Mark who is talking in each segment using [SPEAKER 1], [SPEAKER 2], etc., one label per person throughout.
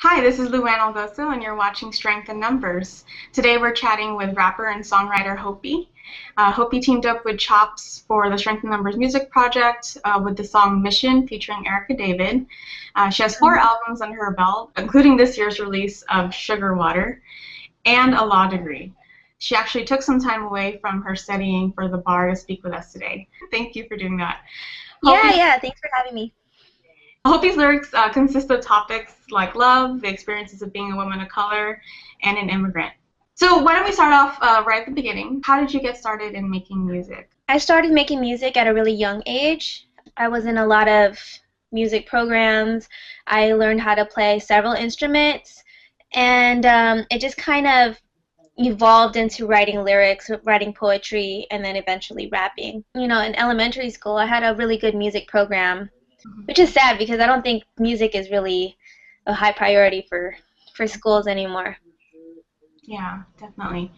[SPEAKER 1] Hi, this is Luann Algoso, and you're watching Strength in Numbers. Today we're chatting with rapper and songwriter Hopie. Hopie teamed up with Chops for the Strength in Numbers music project with the song Mission featuring Erika David. She has 4 albums under her belt, including this year's release of Sugar Water and a law degree. She actually took some time away from her studying for the bar to speak with us today. Thank you for doing that.
[SPEAKER 2] Yeah,
[SPEAKER 1] Hopie,
[SPEAKER 2] yeah. Thanks for having me.
[SPEAKER 1] Hopie's lyrics consist of topics like love, the experiences of being a woman of color, and an immigrant. So why don't we start off right at the beginning? How did you get started in making music?
[SPEAKER 2] I started making music at a really young age. I was in a lot of music programs. I learned how to play several instruments, and it just kind of evolved into writing lyrics, writing poetry, and then eventually rapping. In elementary school, I had a really good music program, which is sad because I don't think music is really a high priority for schools anymore.
[SPEAKER 1] Yeah, definitely.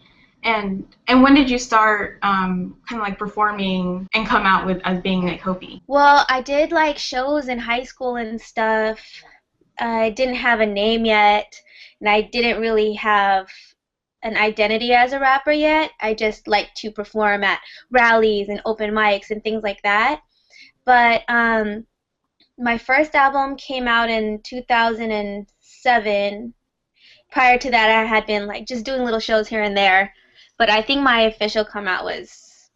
[SPEAKER 1] And when did you start kind of like performing and come out with as being like Hopie?
[SPEAKER 2] Well, I did like shows in high school and stuff. I didn't have a name yet, and I didn't really have an identity as a rapper yet. I just like to perform at rallies and open mics and things like that. But my first album came out in 2007. Prior to that, I had been like just doing little shows here and there. But I think my official come out was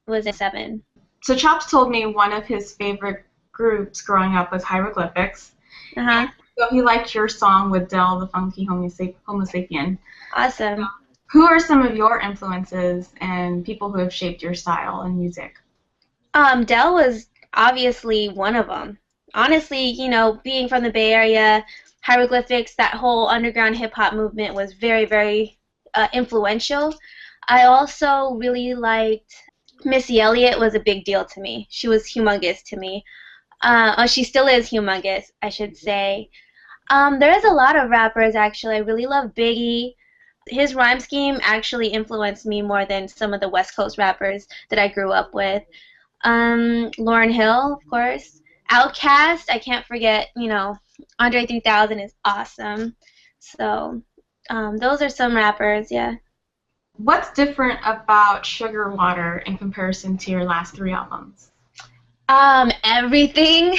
[SPEAKER 2] in '07.
[SPEAKER 1] So Chops told me one of his favorite groups growing up was Hieroglyphics.
[SPEAKER 2] Uh-huh.
[SPEAKER 1] So he liked your song with Del the Funky Homo Sapien.
[SPEAKER 2] Awesome.
[SPEAKER 1] Who are some of your influences and people who have shaped your style and music?
[SPEAKER 2] Dell was obviously one of them. Honestly, being from the Bay Area, hieroglyphics, that whole underground hip hop movement was very, very influential. I also really liked Missy Elliott was a big deal to me. She was humongous to me. She still is humongous, I should say. There is a lot of rappers actually. I really love Biggie. His rhyme scheme actually influenced me more than some of the West Coast rappers that I grew up with. Lauryn Hill, of course. Outkast, I can't forget, Andre 3000 is awesome. So, those are some rappers, yeah.
[SPEAKER 1] What's different about Sugar Water in comparison to your last 3 albums?
[SPEAKER 2] Everything.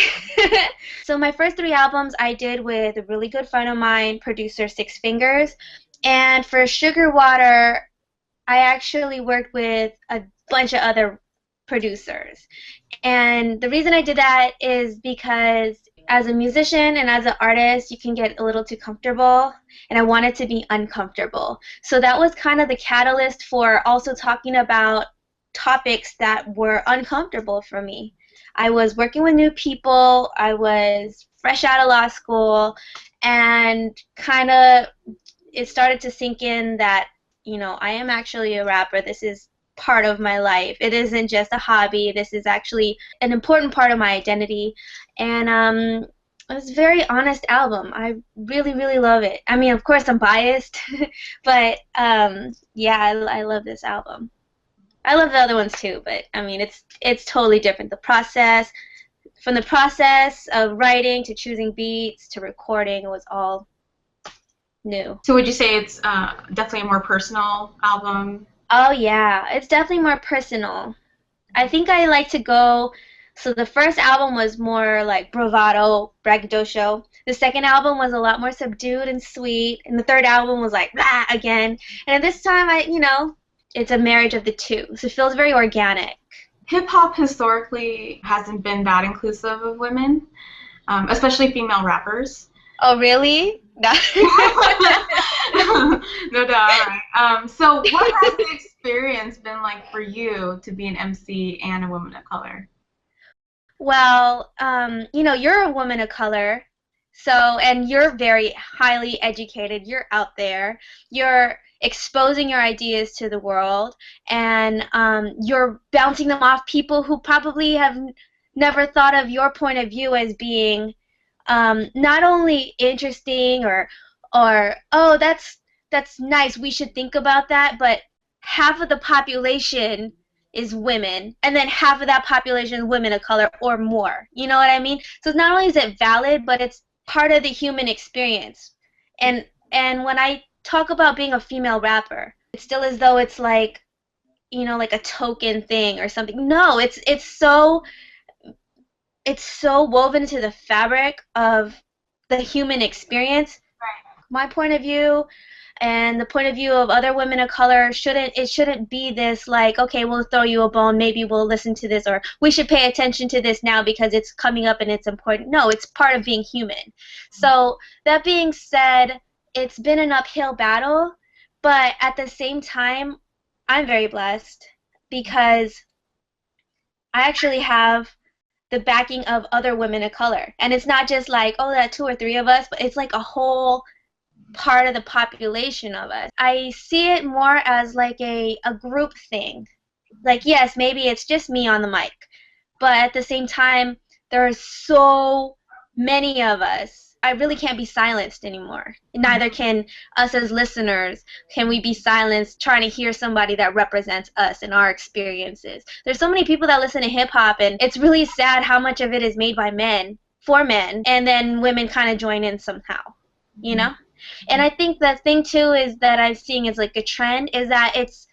[SPEAKER 2] So my first 3 albums I did with a really good friend of mine, producer Six Fingers. And for Sugar Water, I actually worked with a bunch of other producers. And the reason I did that is because as a musician and as an artist, you can get a little too comfortable, and I wanted to be uncomfortable. So that was kind of the catalyst for also talking about topics that were uncomfortable for me. I was working with new people, I was fresh out of law school, and kind of it started to sink in that, I am actually a rapper. This is part of my life. It isn't just a hobby. This is actually an important part of my identity. And it was a very honest album. I really, really love it. I mean, of course, I'm biased, but yeah, I love this album. I love the other ones too, but I mean, it's totally different. From the process of writing to choosing beats to recording, it was all new.
[SPEAKER 1] So would you say it's definitely a more personal album?
[SPEAKER 2] Oh yeah, it's definitely more personal. I think I like to go. So the first album was more like bravado, braggadocio. The second album was a lot more subdued and sweet, and the third album was like blah again. And this time, it's a marriage of the two, so it feels very organic.
[SPEAKER 1] Hip hop historically hasn't been that inclusive of women, especially female rappers.
[SPEAKER 2] Oh really?
[SPEAKER 1] No doubt. All right. So what has the experience been like for you to be an MC and a woman of color?
[SPEAKER 2] Well, you're a woman of color, so, and you're very highly educated. You're out there. You're exposing your ideas to the world, and you're bouncing them off people who probably have never thought of your point of view as being not only interesting or oh, that's nice. We should think about that, but half of the population is women, and then half of that population is women of color or more. You know what I mean? So not only is it valid, but part of the human experience. And when I talk about being a female rapper, it's still as though it's like, you know, like a token thing or something. No, it's so woven into the fabric of the human experience.
[SPEAKER 1] Right.
[SPEAKER 2] My point of view and the point of view of other women of color shouldn't be this like, okay, we'll throw you a bone, maybe we'll listen to this, or we should pay attention to this now because it's coming up and it's important. No, it's part of being human. So that being said, it's been an uphill battle, but at the same time, I'm very blessed because I actually have the backing of other women of color. And it's not just like, oh, that 2 or 3 of us, but it's like a whole part of the population of us. I see it more as like a group thing. Like, yes, maybe it's just me on the mic, but at the same time, there are so many of us. I really can't be silenced anymore. Neither can us as listeners. Can we be silenced trying to hear somebody that represents us and our experiences? There's so many people that listen to hip-hop, and it's really sad how much of it is made by men, for men, and then women kind of join in somehow, you know? And I think the thing, too, is that I'm seeing is like a trend is that it's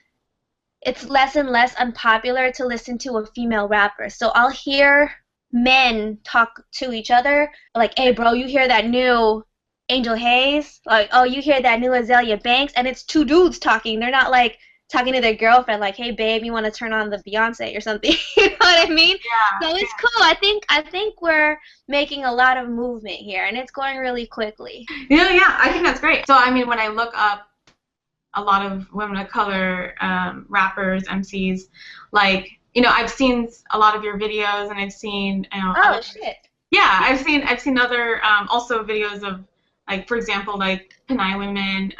[SPEAKER 2] less and less unpopular to listen to a female rapper. So I'll hear men talk to each other like, hey, bro, you hear that new Angel Hayes? Like, oh, you hear that new Azalea Banks? And it's 2 dudes talking. They're not like talking to their girlfriend like, hey, babe, you want to turn on the Beyonce or something? You know what I mean?
[SPEAKER 1] Yeah.
[SPEAKER 2] So it's cool. I think we're making a lot of movement here, and it's going really quickly.
[SPEAKER 1] Yeah, I think that's great. So, I mean, when I look up a lot of women of color rappers, MCs, like, you know, I've seen a lot of your videos, and I've seen, you know,
[SPEAKER 2] Oh, shit.
[SPEAKER 1] yeah, I've seen other also videos of, like, for example, like Pinay women,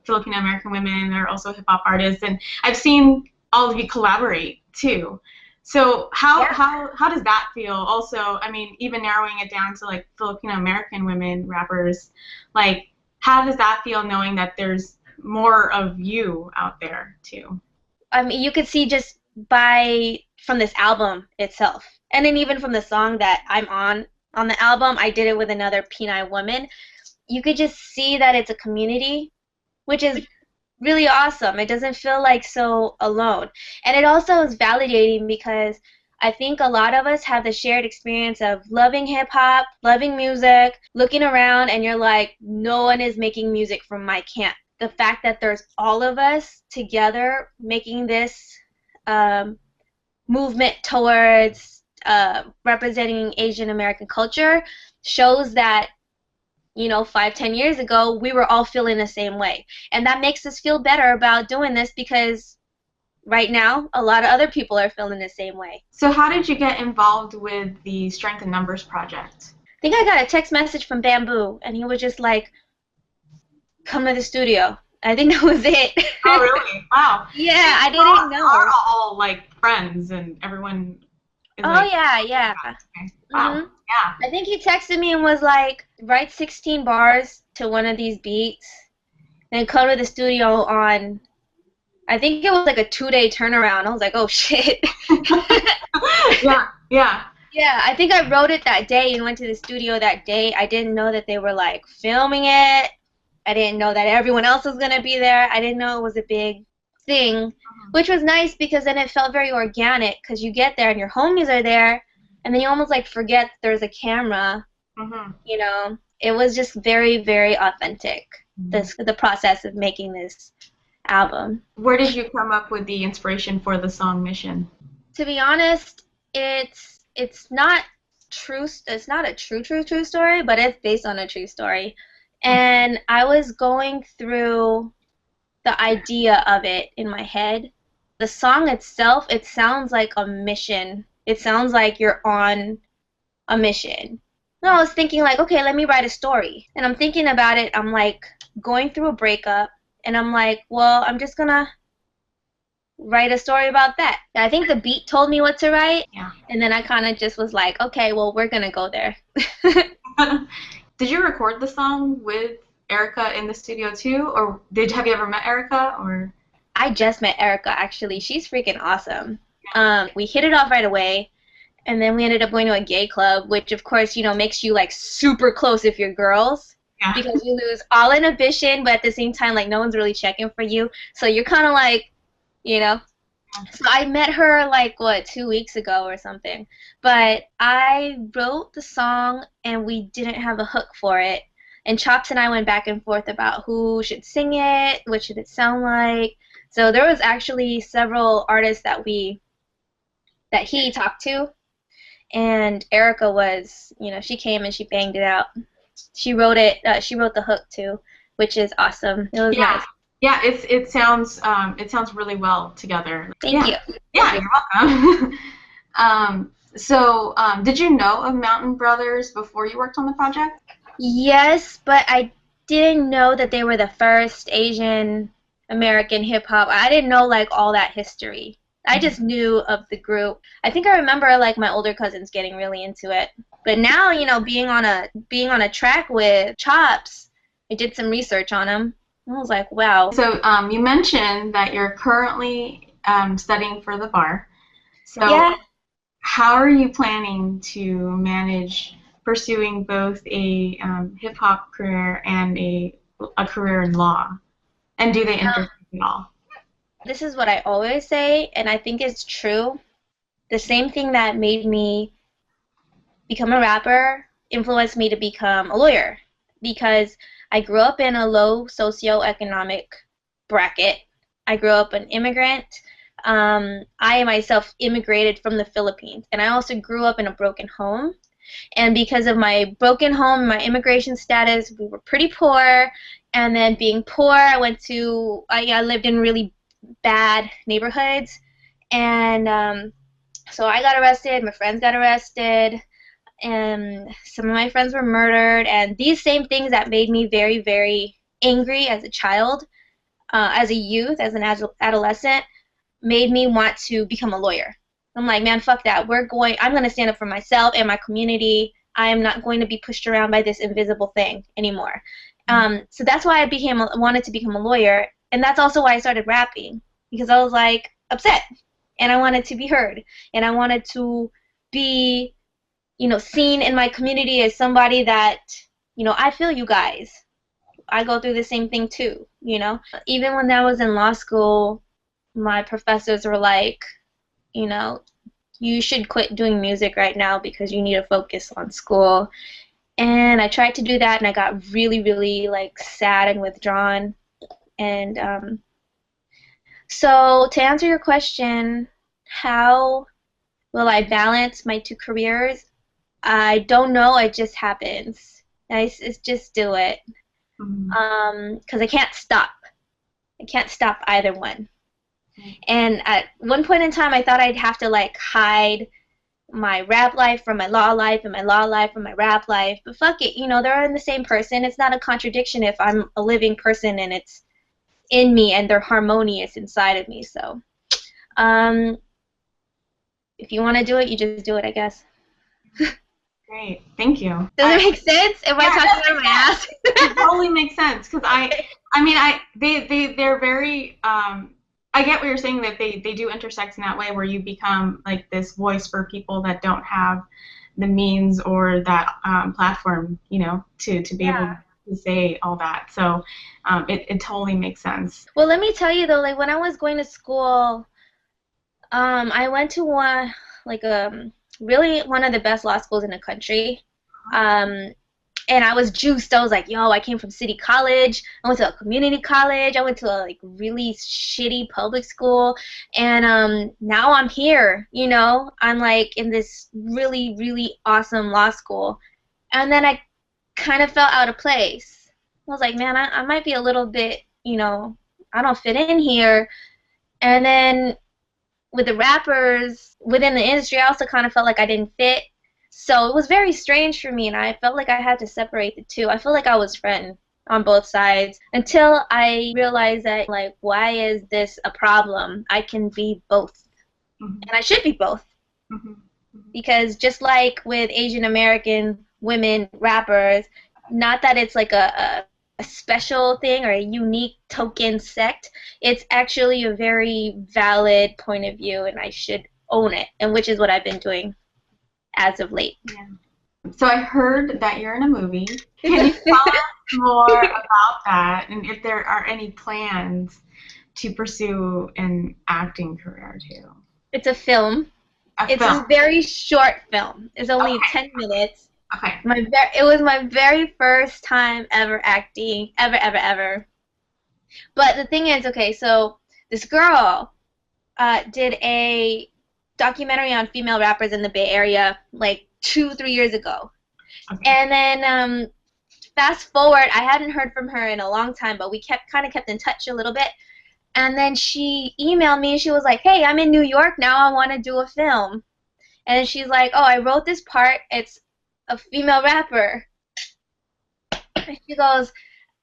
[SPEAKER 1] Filipino American women. They're also hip hop artists, and I've seen all of you collaborate too. So how does that feel? Also, I mean, even narrowing it down to like Filipino American women rappers, like, how does that feel knowing that there's more of you out there too?
[SPEAKER 2] I mean, you could see just from this album itself, and then even from the song that I'm on the album, I did it with another Pinay woman. You could just see that it's a community, which is really awesome. It doesn't feel like so alone. And it also is validating because I think a lot of us have the shared experience of loving hip-hop, loving music, looking around, and you're like, no one is making music from my camp. The fact that there's all of us together making this movement towards representing Asian American culture shows that, you know, 5-10 years ago, we were all feeling the same way. And that makes us feel better about doing this because right now, a lot of other people are feeling the same way.
[SPEAKER 1] So how did you get involved with the Strength in Numbers project?
[SPEAKER 2] I think I got a text message from Bamboo, and he was just like, come to the studio. I think that was it.
[SPEAKER 1] Oh, really? Wow.
[SPEAKER 2] Yeah, I didn't know.
[SPEAKER 1] We're all like friends, and everyone is like,
[SPEAKER 2] yeah.
[SPEAKER 1] Okay. Wow.
[SPEAKER 2] Mm-hmm.
[SPEAKER 1] Yeah.
[SPEAKER 2] I think he texted me and was like, write 16 bars to one of these beats, then come to the studio on, I think it was like a 2-day turnaround. I was like, oh, shit.
[SPEAKER 1] Yeah.
[SPEAKER 2] Yeah, I think I wrote it that day and went to the studio that day. I didn't know that they were, like, filming it. I didn't know that everyone else was going to be there. I didn't know it was a big thing, which was nice because then it felt very organic because you get there and your homies are there, and then you almost, like, forget there's a camera. You know, it was just very, very authentic, the process of making this album.
[SPEAKER 1] Where did you come up with the inspiration for the song Mission?
[SPEAKER 2] To be honest, it's not true. It's not a true story, but it's based on a true story. And I was going through the idea of it in my head. The song itself, it sounds like a mission. It sounds like you're on a mission. No, I was thinking like, okay, let me write a story. And I'm thinking about it. I'm like going through a breakup, and I'm like, well, I'm just gonna write a story about that. I think the beat told me what to write, and then I kind of just was like, okay, well, we're gonna go there.
[SPEAKER 1] Did you record the song with Erika in the studio too, or have you ever met Erika? Or
[SPEAKER 2] I just met Erika actually. She's freaking awesome. We hit it off right away, And then we ended up going to a gay club, which of course, makes you like super close if you're girls
[SPEAKER 1] Yeah.
[SPEAKER 2] because you lose all inhibition, but at the same time, like no one's really checking for you. So you're kind of like, you know. So I met her like what 2 weeks ago or something. But I wrote the song and we didn't have a hook for it. And Chops and I went back and forth about who should sing it, what should it sound like. So there was actually several artists that he talked to, and Erika was, she came and she banged it out. She wrote it. She wrote the hook too, which is awesome. It was
[SPEAKER 1] Yeah.
[SPEAKER 2] nice.
[SPEAKER 1] Yeah, it sounds really well together.
[SPEAKER 2] Thank
[SPEAKER 1] Yeah.
[SPEAKER 2] you.
[SPEAKER 1] Yeah, you're welcome. Did you know of Mountain Brothers before you worked on the project?
[SPEAKER 2] Yes, but I didn't know that they were the first Asian American hip hop. I didn't know like all that history. I just knew of the group. I think I remember like my older cousins getting really into it. But now, being on a track with Chops, I did some research on them. I was like, wow.
[SPEAKER 1] So you mentioned that you're currently studying for the bar. So
[SPEAKER 2] Yeah.
[SPEAKER 1] how are you planning to manage pursuing both a hip hop career and a career in law? And do they intersect at all?
[SPEAKER 2] This is what I always say, and I think it's true. The same thing that made me become a rapper influenced me to become a lawyer because I grew up in a low socioeconomic bracket. I grew up an immigrant. I myself immigrated from the Philippines, and I also grew up in a broken home. And because of my broken home, my immigration status, we were pretty poor. And then being poor, I lived in really bad neighborhoods. And so I got arrested, my friends got arrested, and some of my friends were murdered. And these same things that made me very, very angry as a child, as a youth, as an adolescent, made me want to become a lawyer. I'm like, man, fuck that. I'm going to stand up for myself and my community. I am not going to be pushed around by this invisible thing anymore. So that's why I wanted to become a lawyer. And that's also why I started rapping, because I was like upset and I wanted to be heard and I wanted to be, seen in my community as somebody that, I feel you guys. I go through the same thing too, Even when I was in law school, my professors were like, you should quit doing music right now because you need to focus on school. And I tried to do that, and I got really, really like sad and withdrawn. And so to answer your question, how will I balance my two careers? I don't know. It just happens. It's just do it. Because I can't stop. I can't stop either one. And at one point in time, I thought I'd have to like hide my rap life from my law life and my law life from my rap life. But fuck it, they're in the same person. It's not a contradiction if I'm a living person and it's in me and they're harmonious inside of me. So, if you want to do it, you just do it, I guess.
[SPEAKER 1] Great, thank you.
[SPEAKER 2] Does it make sense? Am I talking out of my ass?
[SPEAKER 1] It totally makes sense because they're very. I get what you're saying, that they do intersect in that way where you become like this voice for people that don't have the means or that platform, to be able to say all that. So it totally makes sense.
[SPEAKER 2] Well, let me tell you though, like when I was going to school, I went to really one of the best law schools in the country. And I was juiced. I was like, yo, I came from City College. I went to a community college. I went to a like really shitty public school. And now I'm here, I'm like in this really, really awesome law school. And then I kind of felt out of place. I was like, man, I might be a little bit, I don't fit in here. And then with the rappers within the industry, I also kind of felt like I didn't fit. So it was very strange for me, and I felt like I had to separate the two. I felt like I was friend on both sides until I realized that, like, why is this a problem? I can be both, and I should be both. Because just like with Asian American women rappers, not that it's like a special thing or a unique token sect, it's actually a very valid point of view, and I should own it, and which is what I've been doing. as of late.
[SPEAKER 1] Yeah. So I heard that you're in a movie. Can you tell us more about that, and if there are any plans to pursue an acting career too?
[SPEAKER 2] It's a film.
[SPEAKER 1] A
[SPEAKER 2] It's
[SPEAKER 1] film.
[SPEAKER 2] a very short film. It's only
[SPEAKER 1] Okay.
[SPEAKER 2] 10 minutes.
[SPEAKER 1] Okay.
[SPEAKER 2] It was my very first time ever acting, ever. But the thing is, okay, so this girl did a documentary on female rappers in the Bay Area like 2, 3 years ago.
[SPEAKER 1] Okay.
[SPEAKER 2] And then fast forward, I hadn't heard from her in a long time, but we kind of kept in touch a little bit. And then she emailed me and she was like, hey, I'm in New York now. I want to do a film. And she's like, oh, I wrote this part. It's a female rapper. And she goes,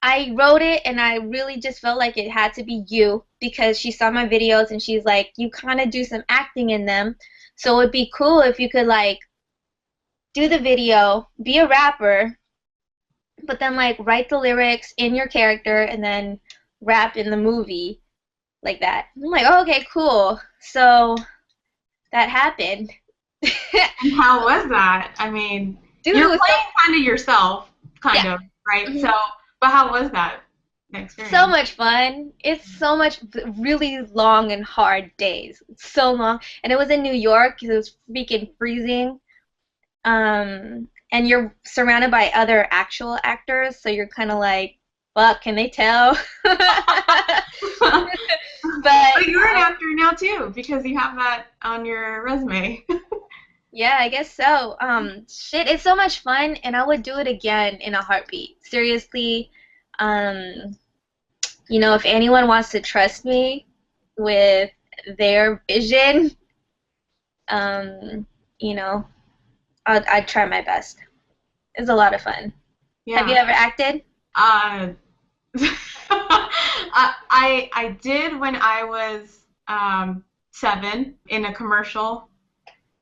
[SPEAKER 2] I wrote it and I really just felt like it had to be you because she saw my videos and she's like, you kind of do some acting in them. So it'd be cool if you could like do the video, be a rapper, but then like write the lyrics in your character and then rap in the movie like that. I'm like, oh, okay, cool. So that happened.
[SPEAKER 1] And how was that? I mean,
[SPEAKER 2] Dude,
[SPEAKER 1] you're playing kind of yourself, kind
[SPEAKER 2] yeah.
[SPEAKER 1] of, right?
[SPEAKER 2] Mhm.
[SPEAKER 1] So, but how was that experience?
[SPEAKER 2] So much fun. It's so much really long and hard days. It's so long. And it was in New York. It was freaking freezing. And you're surrounded by other actual actors, so you're kind of like, fuck, can they tell?
[SPEAKER 1] But you're an actor now too, because you have that on your resume.
[SPEAKER 2] Yeah, I guess so. Shit, it's so much fun, and I would do it again in a heartbeat. Seriously, you know, if anyone wants to trust me with their vision, you know, I'd try my best. It's a lot of fun.
[SPEAKER 1] Yeah.
[SPEAKER 2] Have you ever acted?
[SPEAKER 1] I did when I was 7 in a commercial,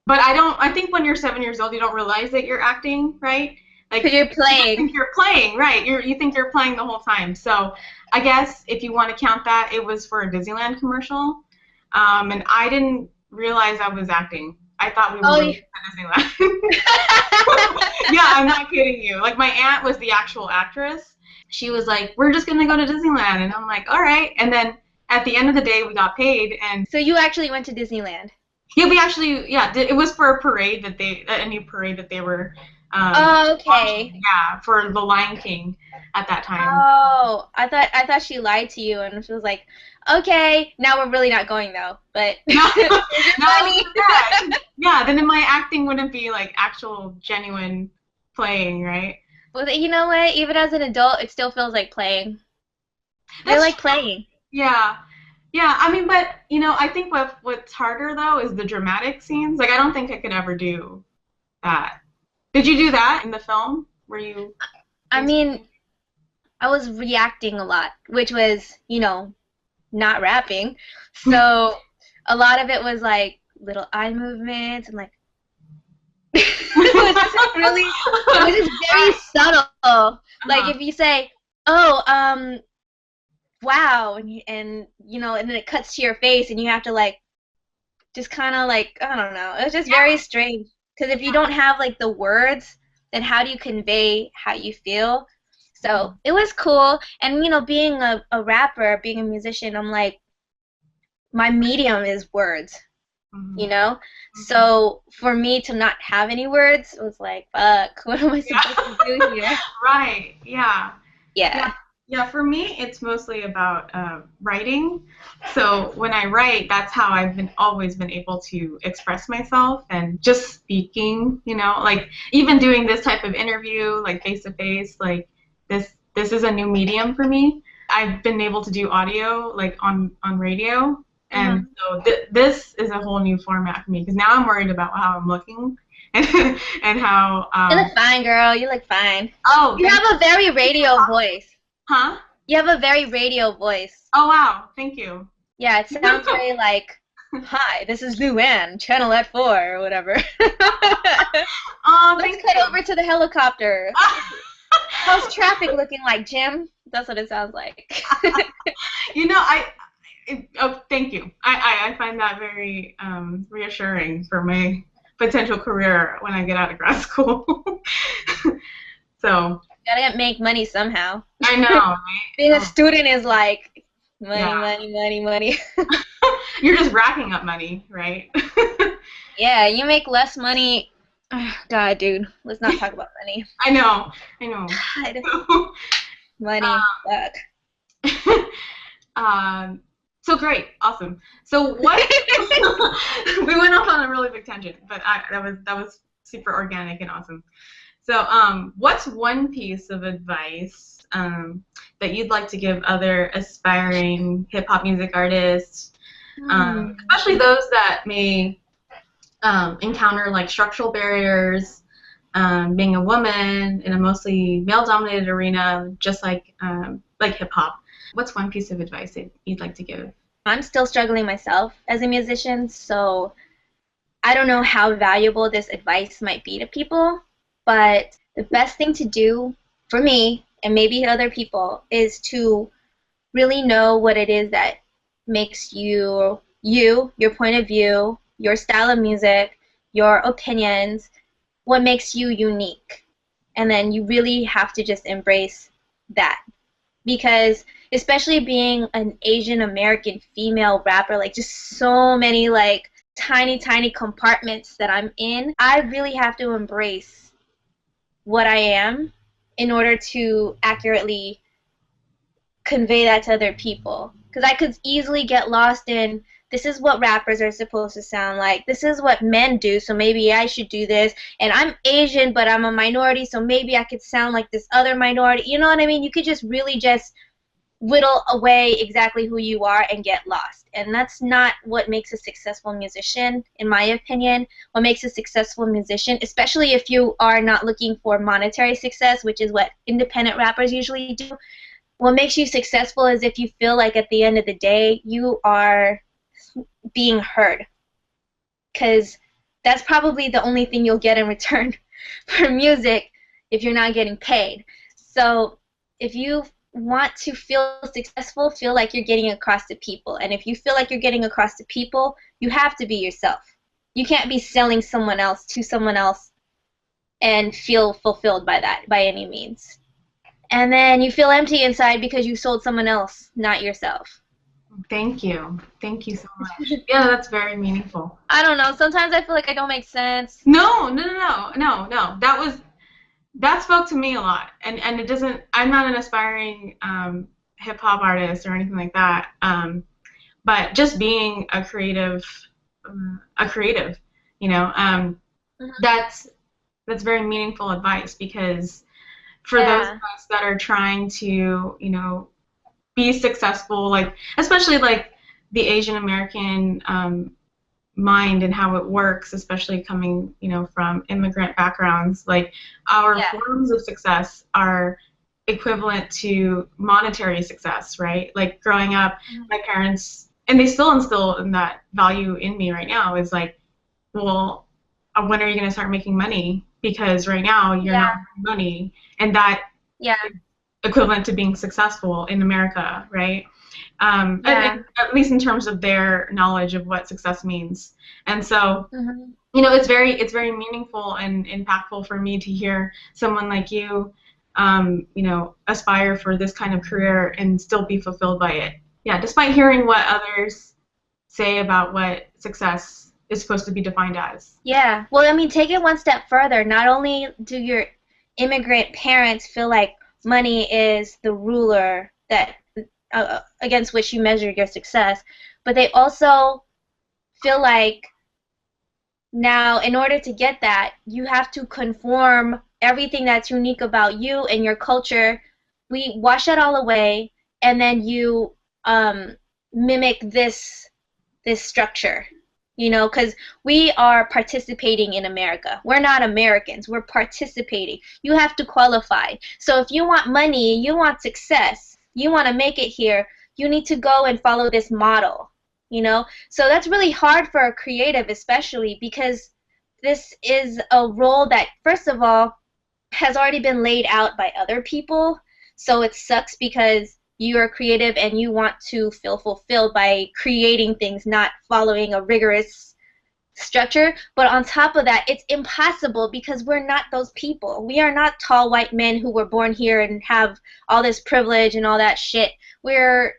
[SPEAKER 1] but I think when you're 7 years old, you don't realize that you're acting, right? Like
[SPEAKER 2] you're playing.
[SPEAKER 1] You think you're playing, right? You think you're playing the whole time. So I guess if you want to count that, it was for a Disneyland commercial, and I didn't realize I was acting. I thought we were going to Disneyland. Yeah, I'm not kidding you. Like my aunt was the actual actress. She was like, we're just going to go to Disneyland. And I'm like, all right. And then at the end of the day, we got paid. And
[SPEAKER 2] so you actually went to Disneyland?
[SPEAKER 1] Yeah, we actually, it was for a parade a new parade that they were
[SPEAKER 2] okay.
[SPEAKER 1] watching, yeah, for The Lion King at that time.
[SPEAKER 2] Oh, I thought she lied to you and she was like, okay, now we're really not going though. But funny.
[SPEAKER 1] Yeah, then my acting wouldn't be like actual genuine playing, right?
[SPEAKER 2] Well, you know what? Even as an adult, it still feels like playing. They're like playing.
[SPEAKER 1] Yeah. Yeah, I mean, but, you know, I think what's harder, though, is the dramatic scenes. Like, I don't think I could ever do that. Did you do that in the film? Were you...
[SPEAKER 2] I mean, I was reacting a lot, which was, you know, not rapping. So a lot of it was, like, little eye movements and, like... it was just very subtle. Like, if you say, oh, wow, and you know, and then it cuts to your face and you have to like just kind of like, I don't know, it's just very strange because if you don't have like the words, then how do you convey how you feel? So it was cool. And you know, being a rapper, being a musician, I'm like, my medium is words, you know. So for me to not have any words, it was like, fuck, what am I supposed to do here?
[SPEAKER 1] Right.
[SPEAKER 2] Yeah,
[SPEAKER 1] for me, it's mostly about writing. So when I write, that's how I've always been able to express myself, and just speaking, you know, like even doing this type of interview, like face to face, like this is a new medium for me. I've been able to do audio like on radio, and so this is a whole new format for me because now I'm worried about how I'm looking. And how
[SPEAKER 2] you look fine, girl. You look fine.
[SPEAKER 1] Oh,
[SPEAKER 2] you have a very radio voice.
[SPEAKER 1] Huh?
[SPEAKER 2] You have a very radio voice.
[SPEAKER 1] Oh, wow. Thank you.
[SPEAKER 2] Yeah, it sounds very like, hi, this is Luann, channel at 4, or whatever. Let's cut over to the helicopter. How's traffic looking like, Jim? That's what it sounds like.
[SPEAKER 1] You know, thank you. I find that very reassuring for my potential career when I get out of grad school. So
[SPEAKER 2] Gotta make money somehow.
[SPEAKER 1] I know, right?
[SPEAKER 2] Being a student is like money,
[SPEAKER 1] Yeah.
[SPEAKER 2] money, money, money.
[SPEAKER 1] You're just racking up money, right?
[SPEAKER 2] Yeah, you make less money. God, dude, let's not talk about money.
[SPEAKER 1] I know, I know.
[SPEAKER 2] God, money, fuck.
[SPEAKER 1] So great, awesome. So what? We went off on a really big tangent, but that was super organic and awesome. So, what's one piece of advice that you'd like to give other aspiring hip hop music artists, especially those that may encounter like structural barriers, being a woman in a mostly male-dominated arena, just like hip hop? What's one piece of advice that you'd like to give?
[SPEAKER 2] I'm still struggling myself as a musician, so I don't know how valuable this advice might be to people, but the best thing to do for me and maybe other people is to really know what it is that makes you, your point of view, your style of music, your opinions, what makes you unique. And then you really have to just embrace that. Because especially being an Asian American female rapper, like just so many like tiny, tiny compartments that I'm in, I really have to embrace what I am in order to accurately convey that to other people. Because I could easily get lost in, this is what rappers are supposed to sound like, this is what men do, so maybe I should do this, and I'm Asian but I'm a minority, so maybe I could sound like this other minority. You know what I mean? You could just really just whittle away exactly who you are and get lost. And that's not what makes a successful musician, in my opinion. What makes a successful musician, especially if you are not looking for monetary success, which is what independent rappers usually do, what makes you successful is if you feel like at the end of the day you are being heard. Because that's probably the only thing you'll get in return for music if you're not getting paid. So if you want to feel successful, feel like you're getting across to people. And if you feel like you're getting across to people, you have to be yourself. You can't be selling someone else to someone else and feel fulfilled by that by any means. And then you feel empty inside because you sold someone else, not yourself.
[SPEAKER 1] Thank you. Thank you so much. Yeah, that's very meaningful.
[SPEAKER 2] I don't know. Sometimes I feel like I don't make sense.
[SPEAKER 1] No. That spoke to me a lot, and it doesn't. I'm not an aspiring hip hop artist or anything like that. But just being a creative, you know, that's very meaningful advice, because for those of us that are trying to, you know, be successful, like especially like the Asian American mind and how it works, especially coming, you know, from immigrant backgrounds, like our forms of success are equivalent to monetary success, right? Like growing up, my parents, and they still instill in that value in me right now, is like, well, when are you going to start making money? Because right now you're not making money, and that is equivalent to being successful in America, right? At least in terms of their knowledge of what success means. And so, you know, it's very meaningful and impactful for me to hear someone like you, you know, aspire for this kind of career and still be fulfilled by it. Yeah, despite hearing what others say about what success is supposed to be defined as.
[SPEAKER 2] Yeah. Well, I mean, take it one step further. Not only do your immigrant parents feel like money is the ruler that against which you measure your success, but they also feel like now in order to get that, you have to conform everything that's unique about you and your culture. We wash that all away, and then you mimic this structure, you know, because we are participating in America. We're not Americans. We're participating. You have to qualify. So if you want money, you want success, you want to make it here, you need to go and follow this model, you know? So that's really hard for a creative, especially because this is a role that, first of all, has already been laid out by other people. So it sucks because you're creative and you want to feel fulfilled by creating things, not following a rigorous structure, but on top of that, it's impossible because we're not those people. We are not tall white men who were born here and have all this privilege and all that shit. We're,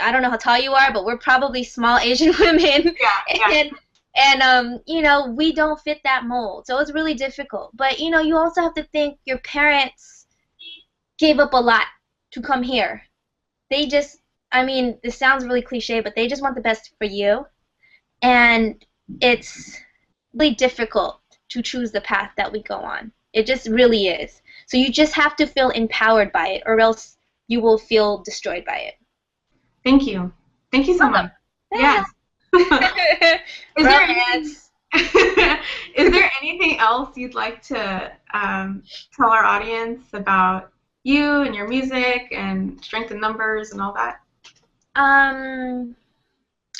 [SPEAKER 2] I don't know how tall you are, but we're probably small Asian women.
[SPEAKER 1] Yeah.
[SPEAKER 2] And you know, we don't fit that mold. So it's really difficult. But you know, you also have to think your parents gave up a lot to come here. They just, I mean, this sounds really cliche, but they just want the best for you. And it's really difficult to choose the path that we go on. It just really is. So you just have to feel empowered by it, or else you will feel destroyed by it.
[SPEAKER 1] Thank you. Thank you so much. Yes. Is there anything else you'd like to tell our audience about you and your music and Strength in Numbers and all that?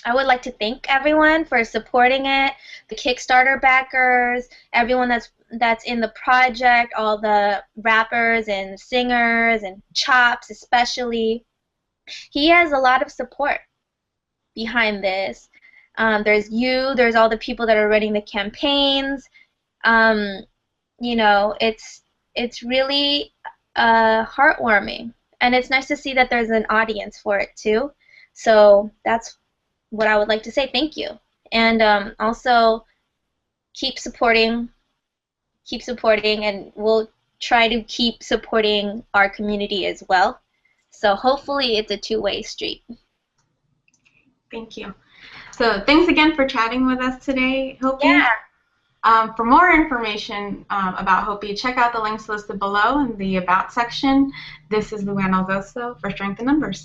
[SPEAKER 2] I would like to thank everyone for supporting it, the Kickstarter backers, everyone that's in the project, all the rappers and singers and Chops especially. He has a lot of support behind this. There's you, there's all the people that are running the campaigns. You know, it's really heartwarming, and it's nice to see that there's an audience for it too. So that's what I would like to say. Thank you, and also keep supporting, and we'll try to keep supporting our community as well. So hopefully it's a two-way street.
[SPEAKER 1] Thank you. So thanks again for chatting with us today, Hopie.
[SPEAKER 2] Yeah.
[SPEAKER 1] For more information about Hopie, check out the links listed below in the About section. This is Luann Algoso for Strength in Numbers.